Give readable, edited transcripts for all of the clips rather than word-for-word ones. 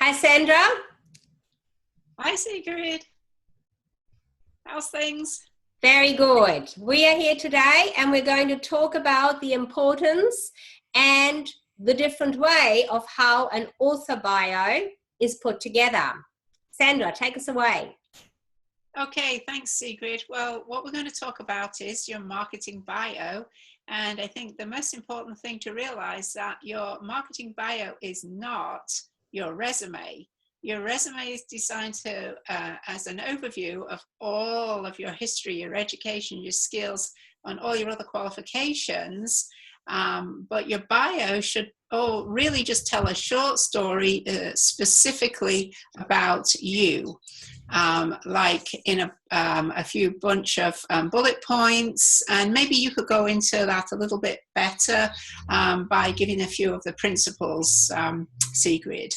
Hi, Sandra. Hi, Sigrid. How's things? Very good. We are here today and we're going to talk about the importance and the different way of how an author bio is put together. Sandra, take us away. Okay, thanks, Sigrid. Well, what we're going to talk about is your marketing bio. And I think the most important thing to realize that your marketing bio is not your resume. Your resume is designed to as an overview of all of your history, your education, your skills, and all your other qualifications. But your bio should really just tell a short story specifically about you. Like in a few bunch of bullet points, and maybe you could go into that a little bit better by giving a few of the principles, Sigrid.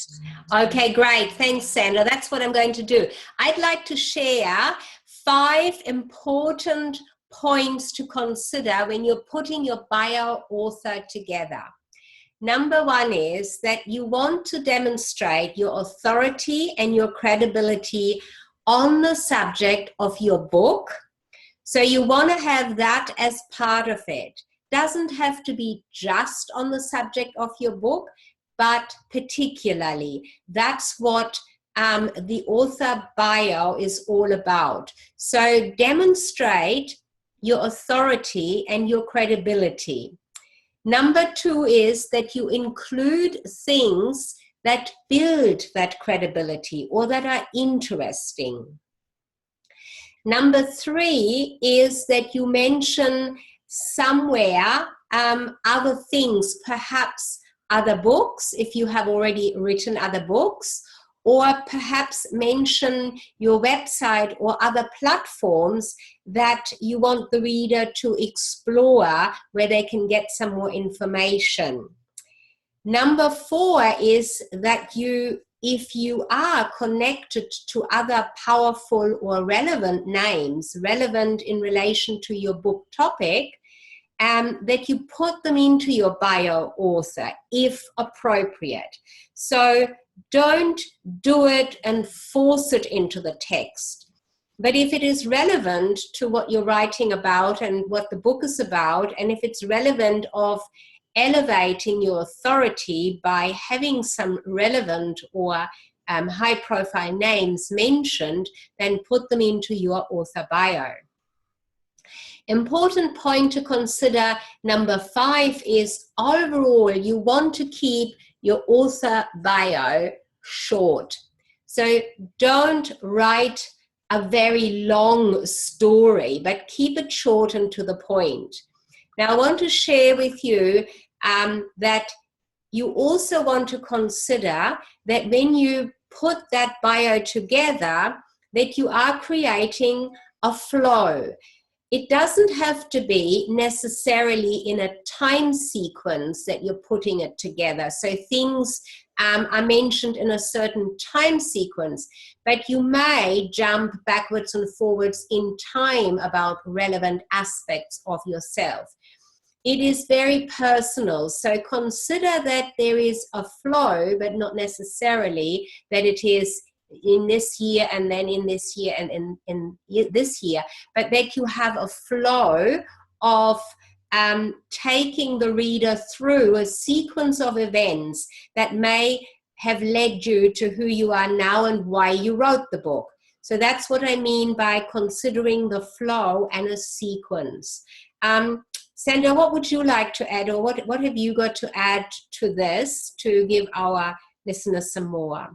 Okay, great. Thanks, Sandra. That's what I'm going to do. I'd like to share 5 important points to consider when you're putting your bio author together. Number 1 is that you want to demonstrate your authority and your credibility on the subject of your book. So you want to have that as part of it. Doesn't have to be just on the subject of your book, but particularly. That's what the author bio is all about. So demonstrate your authority and your credibility. Number 2 is that you include things that build that credibility or that are interesting. Number 3 is that you mention somewhere other things, perhaps other books, if you have already written other books, or perhaps mention your website or other platforms that you want the reader to explore where they can get some more information. Number 4 is that if you are connected to other powerful or relevant names, relevant in relation to your book topic, that you put them into your bio author if appropriate. So don't do it and force it into the text. But if it is relevant to what you're writing about and what the book is about, and if it's relevant of elevating your authority by having some relevant or high-profile names mentioned, then put them into your author bio. Important point to consider, number 5, is overall you want to keep your author bio short. So don't write a very long story, but keep it short and to the point. Now, I want to share with you that you also want to consider that when you put that bio together, that you are creating a flow. It doesn't have to be necessarily in a time sequence that you're putting it together. So things are mentioned in a certain time sequence, but you may jump backwards and forwards in time about relevant aspects of yourself. It is very personal, so consider that there is a flow, but not necessarily that it is in this year and then in this year and in this year, but that you have a flow of taking the reader through a sequence of events that may have led you to who you are now and why you wrote the book. So that's what I mean by considering the flow and a sequence. Sandra, what would you like to add, or what have you got to add to this to give our listeners some more?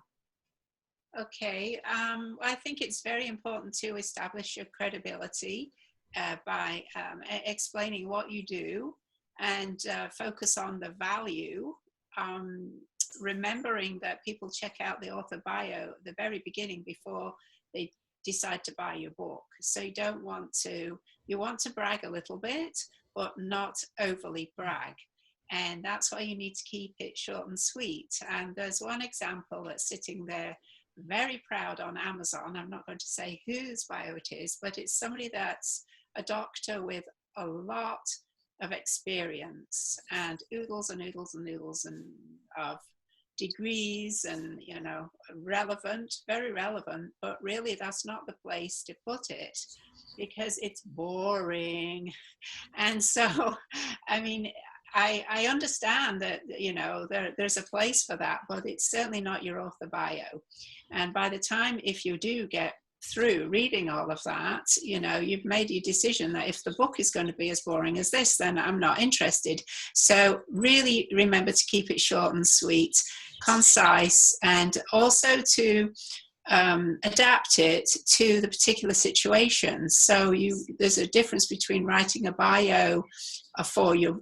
Okay, I think it's very important to establish your credibility by explaining what you do and focus on the value, remembering that people check out the author bio at the very beginning before they decide to buy your book. So you want to brag a little bit, but not overly brag. And that's why you need to keep it short and sweet. And there's one example that's sitting there very proud on Amazon. I'm not going to say whose bio it is, but it's somebody that's a doctor with a lot of experience and oodles and oodles and oodles of degrees and, you know, relevant, very relevant, but really that's not the place to put it because it's boring. And so, I mean, I understand that, you know, there's a place for that, but it's certainly not your author bio. And by the time, if you do get through reading all of that, you know, you've made your decision that if the book is going to be as boring as this, then I'm not interested. So really remember to keep it short and sweet, concise, and also to adapt it to the particular situation. So there's a difference between writing a bio for your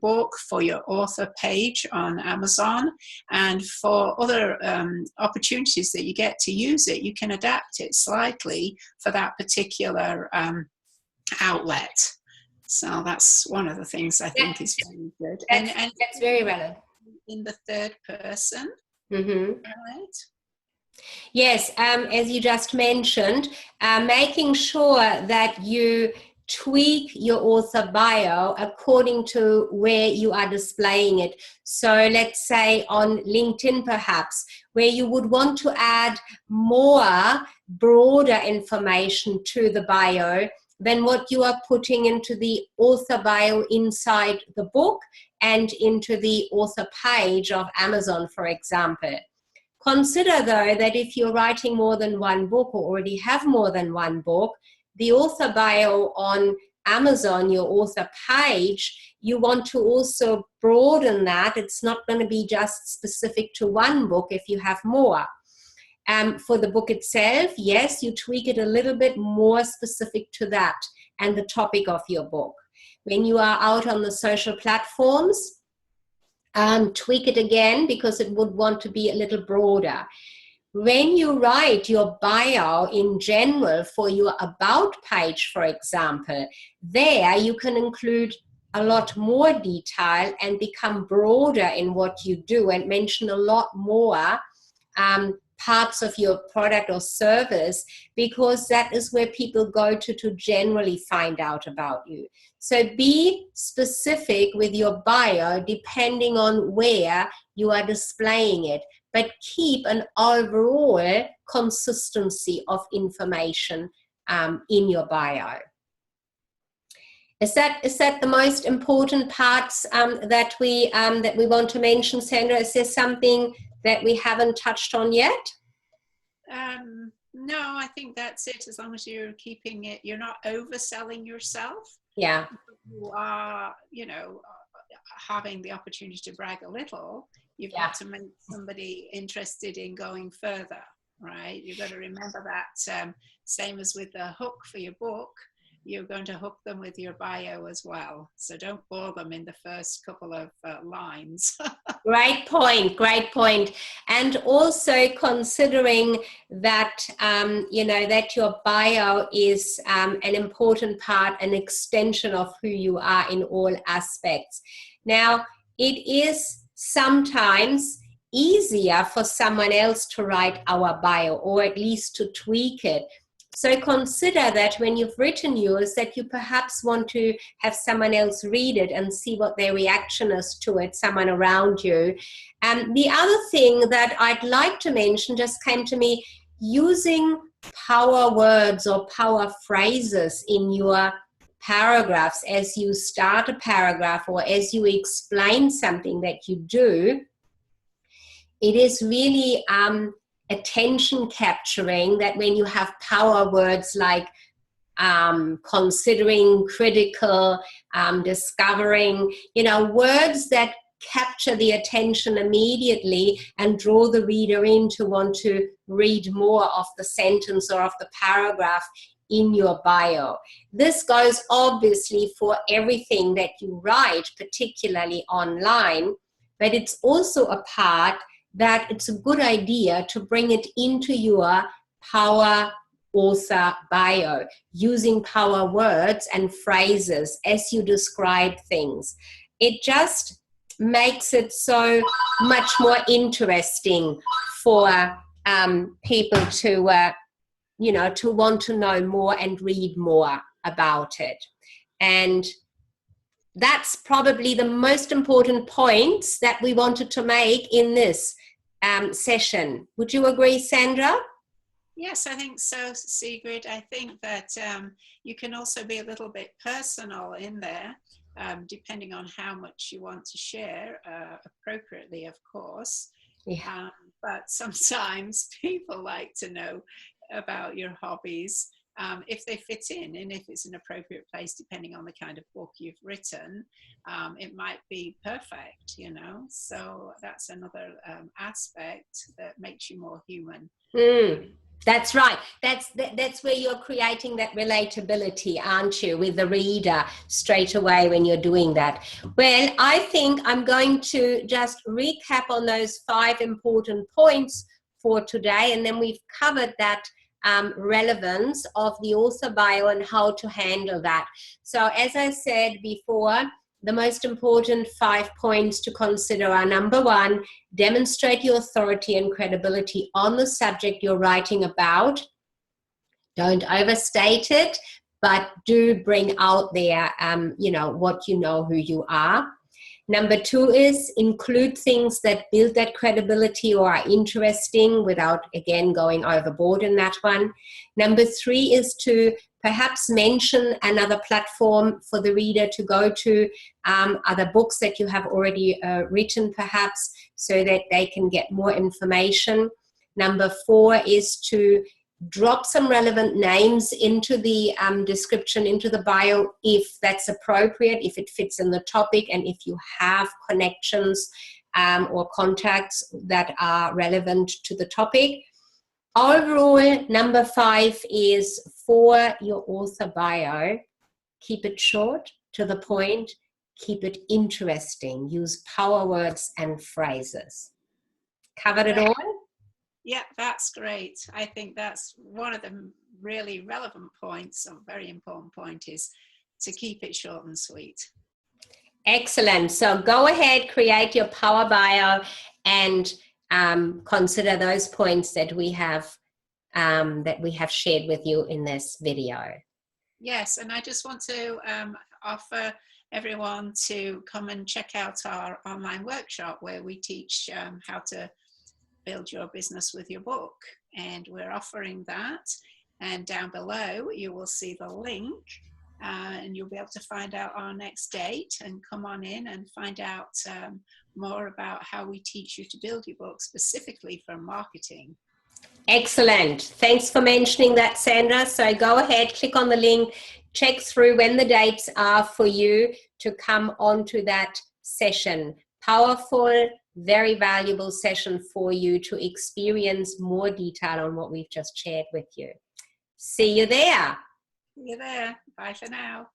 book, for your author page on Amazon, and for other opportunities that you get to use it. You can adapt it slightly for that particular outlet. So that's one of the things I think is very good. And that's very relevant. In the third person, right? Yes, as you just mentioned, making sure that you tweak your author bio according to where you are displaying it. So let's say on LinkedIn perhaps, where you would want to add more broader information to the bio than what you are putting into the author bio inside the book and into the author page of Amazon, for example. Consider, though, that if you're writing more than one book or already have more than one book, the author bio on Amazon, your author page, you want to also broaden that. It's not going to be just specific to one book if you have more. For the book itself, yes, you tweak it a little bit more specific to that and the topic of your book. When you are out on the social platforms, tweak it again because it would want to be a little broader. When you write your bio in general for your about page, for example, there you can include a lot more detail and become broader in what you do and mention a lot more parts of your product or service, because that is where people go to generally find out about you. So be specific with your bio depending on where you are displaying it, but keep an overall consistency of information in your bio. Is that the most important parts that we want to mention, Sandra? Is there something that we haven't touched on yet? No, I think that's it. As long as you're keeping it, you're not overselling yourself. Yeah. You are, you know, having the opportunity to brag a little. You've got to make somebody interested in going further, right? You've got to remember that same as with the hook for your book, you're going to hook them with your bio as well. So don't bore them in the first couple of lines. Great point. And also considering that, that your bio is an important part, an extension of who you are in all aspects. Now, it is sometimes easier for someone else to write our bio, or at least to tweak it. So consider that when you've written yours, that you perhaps want to have someone else read it and see what their reaction is to it, someone around you. The other thing that I'd like to mention just came to me, using power words or power phrases in your paragraphs as you start a paragraph or as you explain something that you do. It is really attention capturing that when you have power words like considering, critical, discovering, words that capture the attention immediately and draw the reader in to want to read more of the sentence or of the paragraph in your bio. This goes obviously for everything that you write, particularly online, but it's also a part that it's a good idea to bring it into your power author bio, using power words and phrases as you describe things. It just makes it so much more interesting for people to, to want to know more and read more about it. And that's probably the most important points that we wanted to make in this session. Would you agree, Sandra? Yes, I think so, Sigrid. I think that you can also be a little bit personal in there, depending on how much you want to share, appropriately, of course. Yeah. But sometimes people like to know about your hobbies, if they fit in, and if it's an appropriate place, depending on the kind of book you've written, it might be perfect, you know. So that's another aspect that makes you more human. That's right. That's where you're creating that relatability, aren't you, with the reader straight away when you're doing that. Well, I think I'm going to just recap on those 5 important points for today, and then we've covered that relevance of the author bio and how to handle that. So as I said before, the most important 5 points to consider are: number 1, demonstrate your authority and credibility on the subject you're writing about. Don't overstate it, but do bring out there, what you know, who you are. Number 2 is include things that build that credibility or are interesting without, again, going overboard in that one. Number 3 is to perhaps mention another platform for the reader to go to, other books that you have already written perhaps, so that they can get more information. Number 4 is to drop some relevant names into the description, into the bio, if that's appropriate, if it fits in the topic, and if you have connections or contacts that are relevant to the topic. Overall, number 5 is, for your author bio, keep it short, to the point, keep it interesting, use power words and phrases. Covered it all? Yeah, that's great. I think that's one of the really relevant points, a very important point, is to keep it short and sweet. Excellent. So go ahead, create your power bio, and consider those points that we have shared with you in this video. Yes, and I just want to offer everyone to come and check out our online workshop where we teach how to build your business with your book, and we're offering that, and down below you will see the link, and you'll be able to find out our next date and come on in and find out more about how we teach you to build your book specifically for marketing. Excellent. Thanks for mentioning that, Sandra. So go ahead, click on the link, check through when the dates are for you to come onto that session. Powerful, very valuable session for you to experience more detail on what we've just shared with you. See you there. See you there. Bye for now.